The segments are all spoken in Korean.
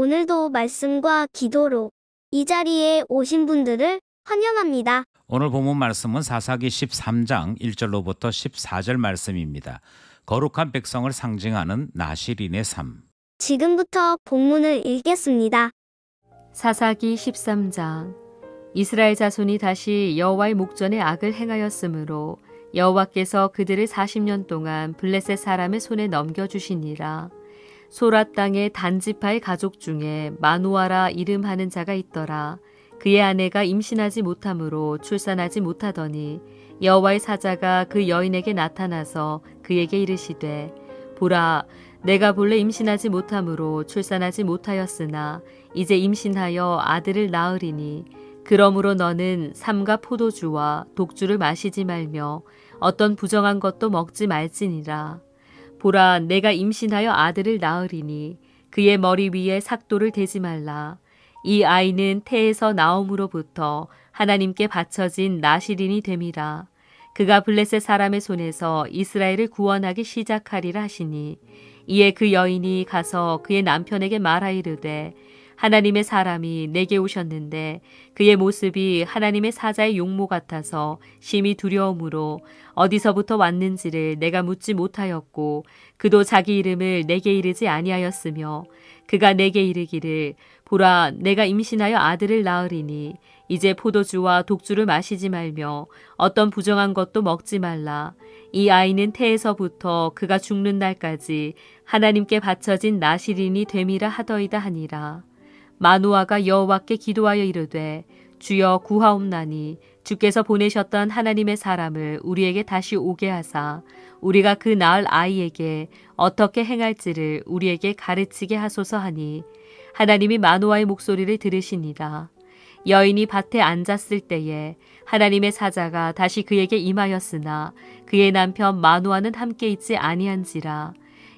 오늘도 말씀과 기도로 이 자리에 오신 분들을 환영합니다. 오늘 본문 말씀은 사사기 13장 1절로부터 14절 말씀입니다. 거룩한 백성을 상징하는 나실인의 삶. 지금부터 본문을 읽겠습니다. 사사기 13장. 이스라엘 자손이 다시 여호와의 목전에 악을 행하였으므로 여호와께서 그들을 40년 동안 블레셋 사람의 손에 넘겨주시니라. 소라 땅의 단지파의 가족 중에 마누아라 이름하는 자가 있더라. 그의 아내가 임신하지 못함으로 출산하지 못하더니 여호와의 사자가 그 여인에게 나타나서 그에게 이르시되 보라, 내가 본래 임신하지 못함으로 출산하지 못하였으나 이제 임신하여 아들을 낳으리니 그러므로 너는 삼가 포도주와 독주를 마시지 말며 어떤 부정한 것도 먹지 말지니라. 보라, 내가 임신하여 아들을 낳으리니 그의 머리 위에 삭도를 대지 말라. 이 아이는 태에서 나옴으로부터 하나님께 바쳐진 나실인이 됨이라. 그가 블레셋 사람의 손에서 이스라엘을 구원하기 시작하리라 하시니 이에 그 여인이 가서 그의 남편에게 말하이르되 하나님의 사람이 내게 오셨는데 그의 모습이 하나님의 사자의 용모 같아서 심히 두려움으로 어디서부터 왔는지를 내가 묻지 못하였고 그도 자기 이름을 내게 이르지 아니하였으며 그가 내게 이르기를 보라, 내가 임신하여 아들을 낳으리니 이제 포도주와 독주를 마시지 말며 어떤 부정한 것도 먹지 말라. 이 아이는 태에서부터 그가 죽는 날까지 하나님께 바쳐진 나실인이 됨이라 하더이다 하니라. 마누아가 여호와께 기도하여 이르되 주여 구하옵나니 주께서 보내셨던 하나님의 사람을 우리에게 다시 오게 하사 우리가 그 낳을 아이에게 어떻게 행할지를 우리에게 가르치게 하소서 하니 하나님이 마누아의 목소리를 들으시니라. 여인이 밭에 앉았을 때에 하나님의 사자가 다시 그에게 임하였으나 그의 남편 마누아는 함께 있지 아니한지라.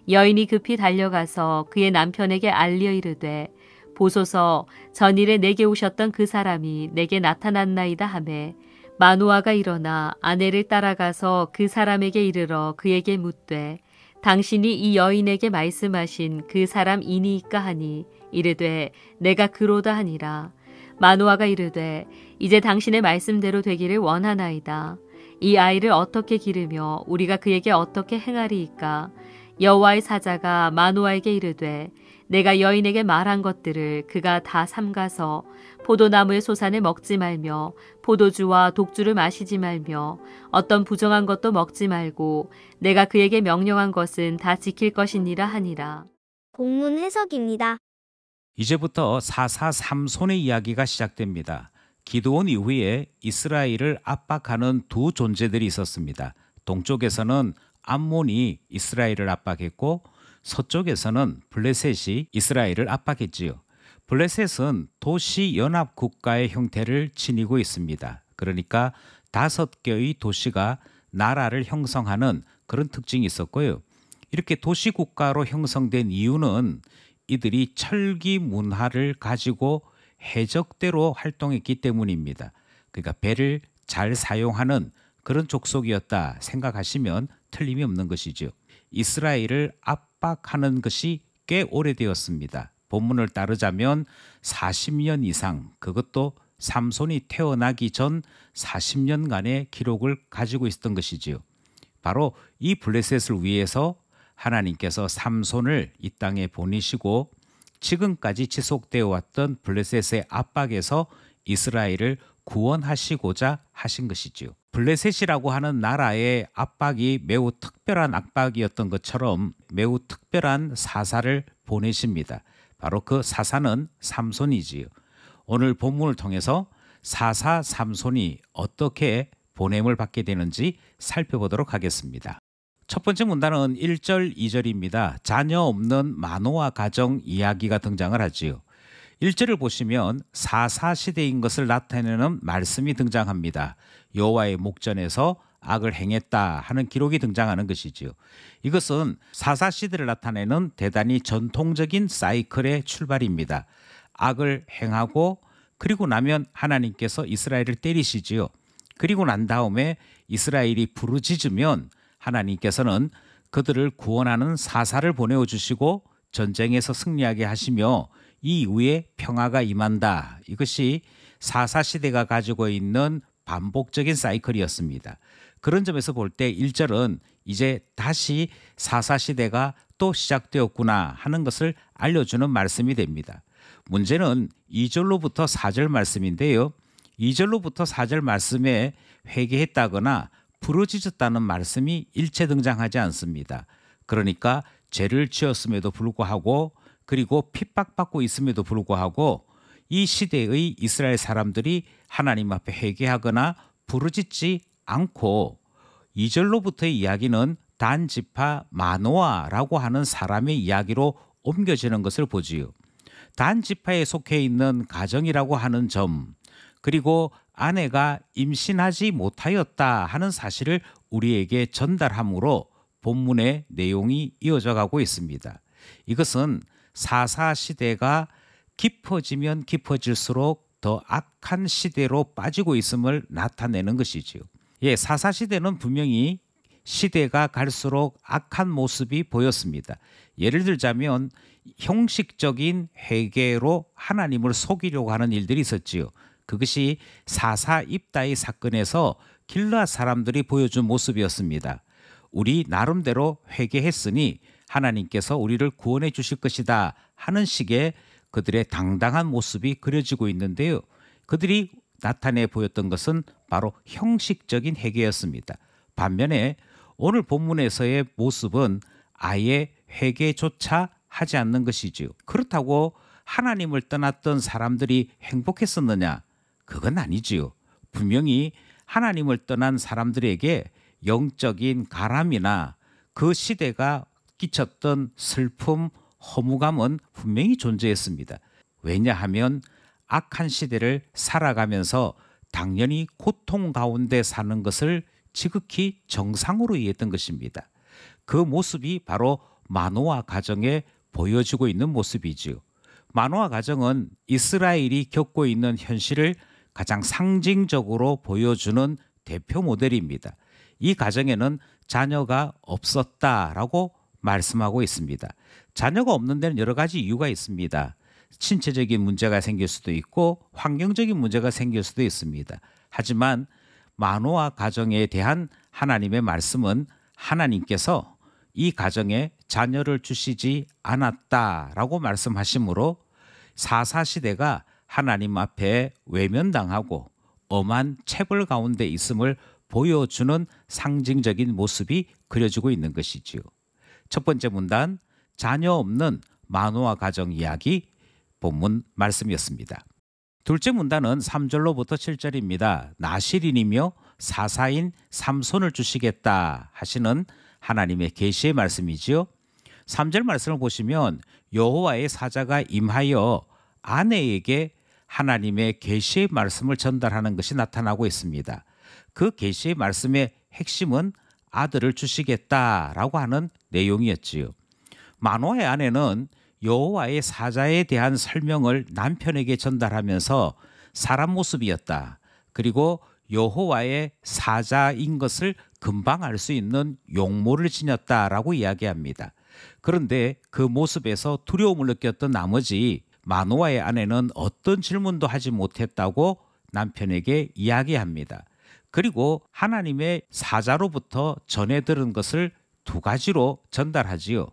여인이 급히 달려가서 그의 남편에게 알려 이르되 보소서, 전일에 내게 오셨던 그 사람이 내게 나타났나이다 하매 마누아가 일어나 아내를 따라가서 그 사람에게 이르러 그에게 묻되 당신이 이 여인에게 말씀하신 그 사람 이니이까 하니 이르되 내가 그로다 하니라. 마누아가 이르되 이제 당신의 말씀대로 되기를 원하나이다. 이 아이를 어떻게 기르며 우리가 그에게 어떻게 행하리이까. 여호와의 사자가 마누아에게 이르되 내가 여인에게 말한 것들을 그가 다 삼가서 포도나무의 소산을 먹지 말며 포도주와 독주를 마시지 말며 어떤 부정한 것도 먹지 말고 내가 그에게 명령한 것은 다 지킬 것이니라 하니라. 본문 해석입니다. 이제부터 사사 삼손의 이야기가 시작됩니다. 기드온 이후에 이스라엘을 압박하는 두 존재들이 있었습니다. 동쪽에서는 암몬이 이스라엘을 압박했고 서쪽에서는 블레셋이 이스라엘을 압박했지요. 블레셋은 도시 연합 국가의 형태를 지니고 있습니다. 그러니까 5개의 도시가 나라를 형성하는 그런 특징이 있었고요. 이렇게 도시 국가로 형성된 이유는 이들이 철기 문화를 가지고 해적대로 활동했기 때문입니다. 그러니까 배를 잘 사용하는 그런 족속이었다 생각하시면 틀림이 없는 것이죠. 이스라엘을 압박하는 것이 꽤 오래되었습니다. 본문을 따르자면 40년 이상, 그것도 삼손이 태어나기 전 40년간의 기록을 가지고 있었던 것이지요. 바로 이 블레셋을 위해서 하나님께서 삼손을 이 땅에 보내시고 지금까지 지속되어 왔던 블레셋의 압박에서 이스라엘을 구원하시고자 하신 것이지요. 블레셋이라고 하는 나라의 압박이 매우 특별한 압박이었던 것처럼 매우 특별한 사사를 보내십니다. 바로 그 사사는 삼손이지요. 오늘 본문을 통해서 사사 삼손이 어떻게 보냄을 받게 되는지 살펴보도록 하겠습니다. 첫 번째 문단은 1절, 2절입니다. 자녀 없는 마노아 가정 이야기가 등장을 하지요. 1절을 보시면 사사 시대인 것을 나타내는 말씀이 등장합니다. 여호와의 목전에서 악을 행했다 하는 기록이 등장하는 것이지요. 이것은 사사 시대를 나타내는 대단히 전통적인 사이클의 출발입니다. 악을 행하고 그리고 나면 하나님께서 이스라엘을 때리시지요. 그리고 난 다음에 이스라엘이 부르짖으면 하나님께서는 그들을 구원하는 사사를 보내어 주시고 전쟁에서 승리하게 하시며 이후에 평화가 임한다. 이것이 사사시대가 가지고 있는 반복적인 사이클이었습니다. 그런 점에서 볼 때 1절은 이제 다시 사사시대가 또 시작되었구나 하는 것을 알려주는 말씀이 됩니다. 문제는 2절로부터 4절 말씀인데요. 2절로부터 4절 말씀에 회개했다거나 부르짖었다는 말씀이 일체 등장하지 않습니다. 그러니까 죄를 지었음에도 불구하고 그리고 핍박받고 있음에도 불구하고 이 시대의 이스라엘 사람들이 하나님 앞에 회개하거나 부르짖지 않고 2절로부터의 이야기는 단지파 마노아라고 하는 사람의 이야기로 옮겨지는 것을 보지요. 단지파에 속해 있는 가정이라고 하는 점, 그리고 아내가 임신하지 못하였다 하는 사실을 우리에게 전달함으로 본문의 내용이 이어져 가고 있습니다. 이것은 사사 시대가 깊어지면 깊어질수록 더 악한 시대로 빠지고 있음을 나타내는 것이지요. 예, 사사 시대는 분명히 시대가 갈수록 악한 모습이 보였습니다. 예를 들자면 형식적인 회개로 하나님을 속이려고 하는 일들이 있었지요. 그것이 사사 입다의 사건에서 길르앗 사람들이 보여준 모습이었습니다. 우리 나름대로 회개했으니 하나님께서 우리를 구원해 주실 것이다 하는 식의 그들의 당당한 모습이 그려지고 있는데요. 그들이 나타내 보였던 것은 바로 형식적인 회개였습니다. 반면에 오늘 본문에서의 모습은 아예 회개조차 하지 않는 것이지요. 그렇다고 하나님을 떠났던 사람들이 행복했었느냐? 그건 아니지요. 분명히 하나님을 떠난 사람들에게 영적인 가람이나 그 시대가 끼쳤던 슬픔, 허무감은 분명히 존재했습니다. 왜냐하면 악한 시대를 살아가면서 당연히 고통 가운데 사는 것을 지극히 정상으로 이해했던 것입니다. 그 모습이 바로 마노아 가정에 보여지고 있는 모습이지요. 마노아 가정은 이스라엘이 겪고 있는 현실을 가장 상징적으로 보여주는 대표 모델입니다. 이 가정에는 자녀가 없었다라고 말씀하고 있습니다. 자녀가 없는 데는 여러 가지 이유가 있습니다. 신체적인 문제가 생길 수도 있고 환경적인 문제가 생길 수도 있습니다. 하지만 마노아 가정에 대한 하나님의 말씀은 하나님께서 이 가정에 자녀를 주시지 않았다라고 말씀하시므로 사사시대가 하나님 앞에 외면당하고 엄한 체벌 가운데 있음을 보여주는 상징적인 모습이 그려지고 있는 것이지요. 첫 번째 문단, 자녀 없는 마노아 가정 이야기 본문 말씀이었습니다. 둘째 문단은 3절로부터 7절입니다. 나실인이며 사사인 삼손을 주시겠다 하시는 하나님의 계시의 말씀이지요. 3절 말씀을 보시면 여호와의 사자가 임하여 아내에게 하나님의 계시의 말씀을 전달하는 것이 나타나고 있습니다. 그 계시의 말씀의 핵심은 아들을 주시겠다라고 하는 내용이었지요. 마노아의 아내는 여호와의 사자에 대한 설명을 남편에게 전달하면서 사람 모습이었다. 그리고 여호와의 사자인 것을 금방 알 수 있는 용모를 지녔다라고 이야기합니다. 그런데 그 모습에서 두려움을 느꼈던 나머지 마노아의 아내는 어떤 질문도 하지 못했다고 남편에게 이야기합니다. 그리고 하나님의 사자로부터 전해 들은 것을 두 가지로 전달하지요.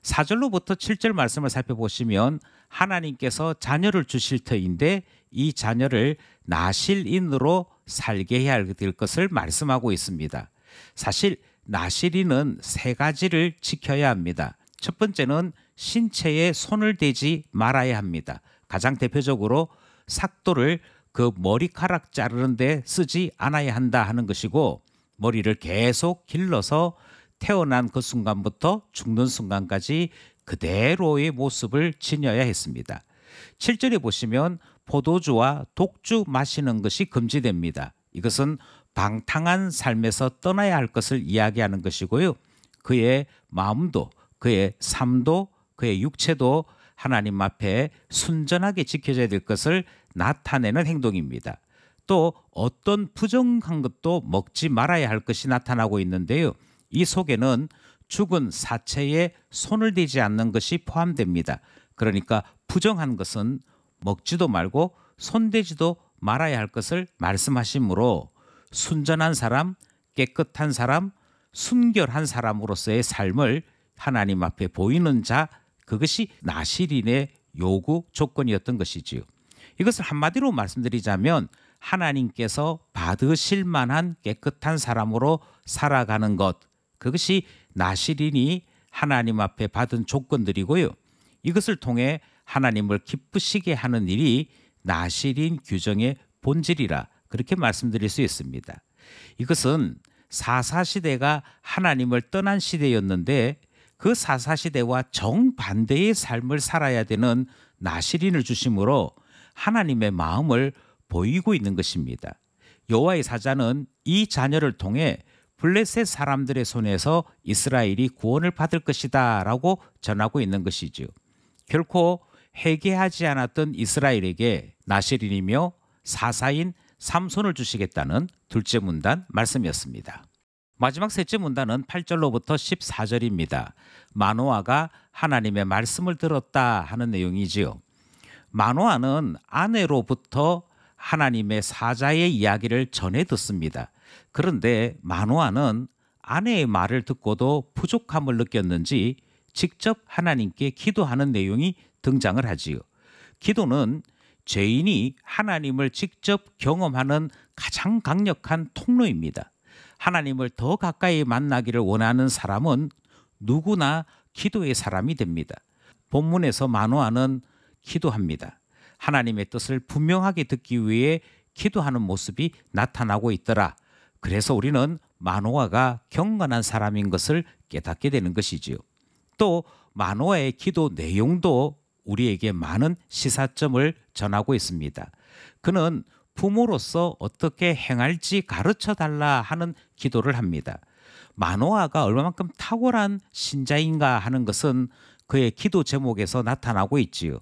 4절로부터 7절 말씀을 살펴보시면 하나님께서 자녀를 주실 터인데 이 자녀를 나실인으로 살게 해야 될 것을 말씀하고 있습니다. 사실 나실인은 세 가지를 지켜야 합니다. 첫 번째는 신체에 손을 대지 말아야 합니다. 가장 대표적으로 삭도를 그 머리카락 자르는 데 쓰지 않아야 한다 하는 것이고, 머리를 계속 길러서 태어난 그 순간부터 죽는 순간까지 그대로의 모습을 지녀야 했습니다. 7절에 보시면 포도주와 독주 마시는 것이 금지됩니다. 이것은 방탕한 삶에서 떠나야 할 것을 이야기하는 것이고요. 그의 마음도, 그의 삶도, 그의 육체도 하나님 앞에 순전하게 지켜져야 될 것을 나타내는 행동입니다. 또 어떤 부정한 것도 먹지 말아야 할 것이 나타나고 있는데요. 이 속에는 죽은 사체에 손을 대지 않는 것이 포함됩니다. 그러니까 부정한 것은 먹지도 말고 손대지도 말아야 할 것을 말씀하시므로 순전한 사람, 깨끗한 사람, 순결한 사람으로서의 삶을 하나님 앞에 보이는 자, 그것이 나실인의 요구 조건이었던 것이지요. 이것을 한마디로 말씀드리자면 하나님께서 받으실 만한 깨끗한 사람으로 살아가는 것, 그것이 나실인이 하나님 앞에 받은 조건들이고요. 이것을 통해 하나님을 기쁘시게 하는 일이 나실인 규정의 본질이라 그렇게 말씀드릴 수 있습니다. 이것은 사사시대가 하나님을 떠난 시대였는데 그 사사시대와 정반대의 삶을 살아야 되는 나실인을 주심으로 하나님의 마음을 보이고 있는 것입니다. 여호와의 사자는 이 자녀를 통해 블레셋 사람들의 손에서 이스라엘이 구원을 받을 것이다 라고 전하고 있는 것이죠. 결코 회개하지 않았던 이스라엘에게 나실인이며 사사인 삼손을 주시겠다는 둘째 문단 말씀이었습니다. 마지막 셋째 문단은 8절로부터 14절입니다. 마노아가 하나님의 말씀을 들었다 하는 내용이지요. 마노아는 아내로부터 하나님의 사자의 이야기를 전해 듣습니다. 그런데 마노아는 아내의 말을 듣고도 부족함을 느꼈는지 직접 하나님께 기도하는 내용이 등장을 하지요. 기도는 죄인이 하나님을 직접 경험하는 가장 강력한 통로입니다. 하나님을 더 가까이 만나기를 원하는 사람은 누구나 기도의 사람이 됩니다. 본문에서 마노아는 기도합니다. 하나님의 뜻을 분명하게 듣기 위해 기도하는 모습이 나타나고 있더라. 그래서 우리는 마노아가 경건한 사람인 것을 깨닫게 되는 것이지요. 또 마노아의 기도 내용도 우리에게 많은 시사점을 전하고 있습니다. 그는 부모로서 어떻게 행할지 가르쳐 달라 하는 기도를 합니다. 마노아가 얼마만큼 탁월한 신자인가 하는 것은 그의 기도 제목에서 나타나고 있지요.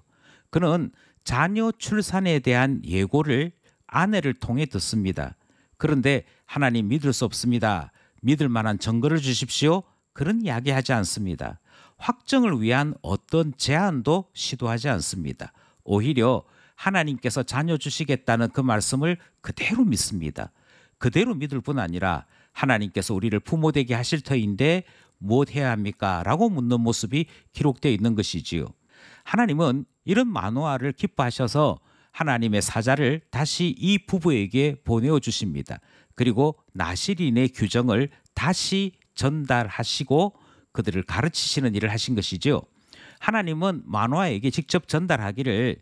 그는 자녀 출산에 대한 예고를 아내를 통해 듣습니다. 그런데 하나님 믿을 수 없습니다. 믿을 만한 증거를 주십시오. 그런 이야기하지 않습니다. 확정을 위한 어떤 제안도 시도하지 않습니다. 오히려 하나님께서 자녀 주시겠다는 그 말씀을 그대로 믿습니다. 그대로 믿을 뿐 아니라 하나님께서 우리를 부모 되게 하실 터인데 무엇 해야 합니까? 라고 묻는 모습이 기록되어 있는 것이지요. 하나님은 이런 마노아를 기뻐하셔서 하나님의 사자를 다시 이 부부에게 보내어 주십니다. 그리고 나실인의 규정을 다시 전달하시고 그들을 가르치시는 일을 하신 것이죠. 하나님은 마노아에게 직접 전달하기를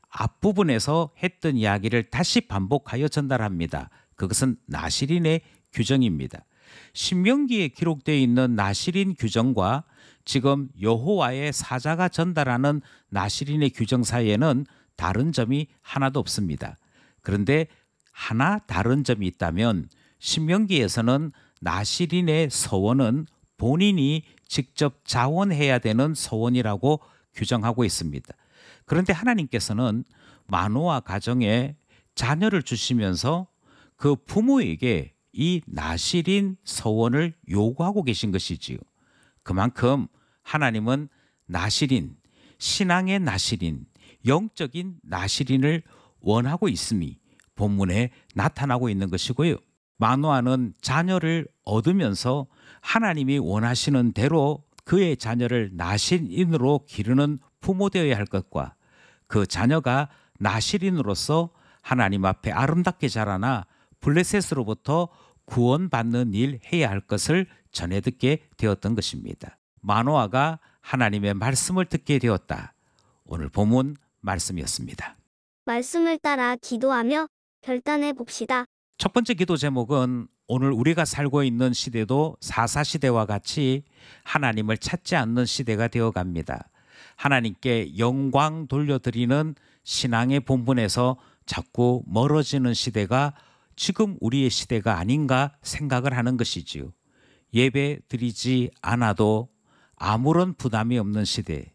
앞부분에서 했던 이야기를 다시 반복하여 전달합니다. 그것은 나실인의 규정입니다. 신명기에 기록되어 있는 나실인 규정과 지금 여호와의 사자가 전달하는 나실인의 규정 사이에는 다른 점이 하나도 없습니다. 그런데 하나 다른 점이 있다면 신명기에서는 나실인의 서원은 본인이 직접 자원해야 되는 서원이라고 규정하고 있습니다. 그런데 하나님께서는 마노아 가정에 자녀를 주시면서 그 부모에게 이 나실인 서원을 요구하고 계신 것이지요. 그만큼 하나님은 나실인, 신앙의 나실인, 영적인 나실인을 원하고 있음이 본문에 나타나고 있는 것이고요. 마노아는 자녀를 얻으면서 하나님이 원하시는 대로 그의 자녀를 나실인으로 기르는 부모 되어야 할 것과 그 자녀가 나실인으로서 하나님 앞에 아름답게 자라나 블레셋으로부터 구원받는 일 해야 할 것을 전해 듣게 되었던 것입니다. 마노아가 하나님의 말씀을 듣게 되었다. 오늘 본문 말씀이었습니다. 말씀을 따라 기도하며 결단해 봅시다. 첫 번째 기도 제목은 오늘 우리가 살고 있는 시대도 사사시대와 같이 하나님을 찾지 않는 시대가 되어갑니다. 하나님께 영광 돌려드리는 신앙의 본분에서 자꾸 멀어지는 시대가 지금 우리의 시대가 아닌가 생각을 하는 것이지요. 예배 드리지 않아도 아무런 부담이 없는 시대,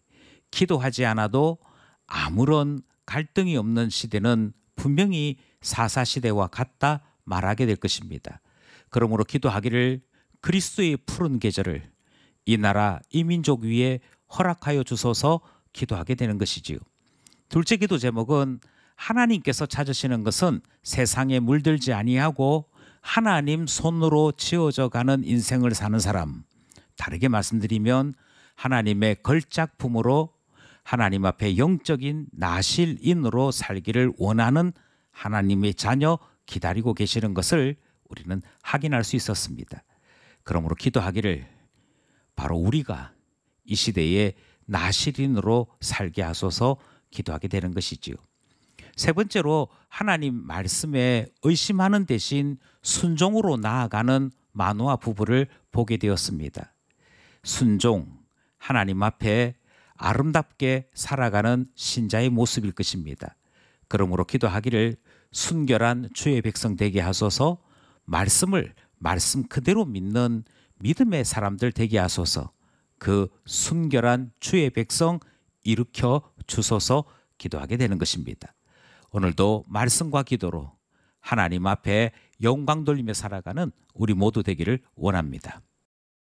기도하지 않아도 아무런 갈등이 없는 시대는 분명히 사사시대와 같다 말하게 될 것입니다. 그러므로 기도하기를 그리스도의 푸른 계절을 이 나라 이 민족 위에 허락하여 주소서 기도하게 되는 것이지요. 둘째 기도 제목은 하나님께서 찾으시는 것은 세상에 물들지 아니하고 하나님 손으로 지어져 가는 인생을 사는 사람. 다르게 말씀드리면 하나님의 걸작품으로 하나님 앞에 영적인 나실인으로 살기를 원하는 하나님의 자녀 기다리고 계시는 것을 우리는 확인할 수 있었습니다. 그러므로 기도하기를 바로 우리가 이 시대에 나실인으로 살게 하소서 기도하게 되는 것이지요. 세 번째로 하나님 말씀에 의심하는 대신 순종으로 나아가는 마노아 부부를 보게 되었습니다. 순종, 하나님 앞에 아름답게 살아가는 신자의 모습일 것입니다. 그러므로 기도하기를 순결한 주의 백성 되게 하소서, 말씀을 말씀 그대로 믿는 믿음의 사람들 되게 하소서, 그 순결한 주의 백성 일으켜 주소서 기도하게 되는 것입니다. 오늘도 말씀과 기도로 하나님 앞에 영광 돌리며 살아가는 우리 모두 되기를 원합니다.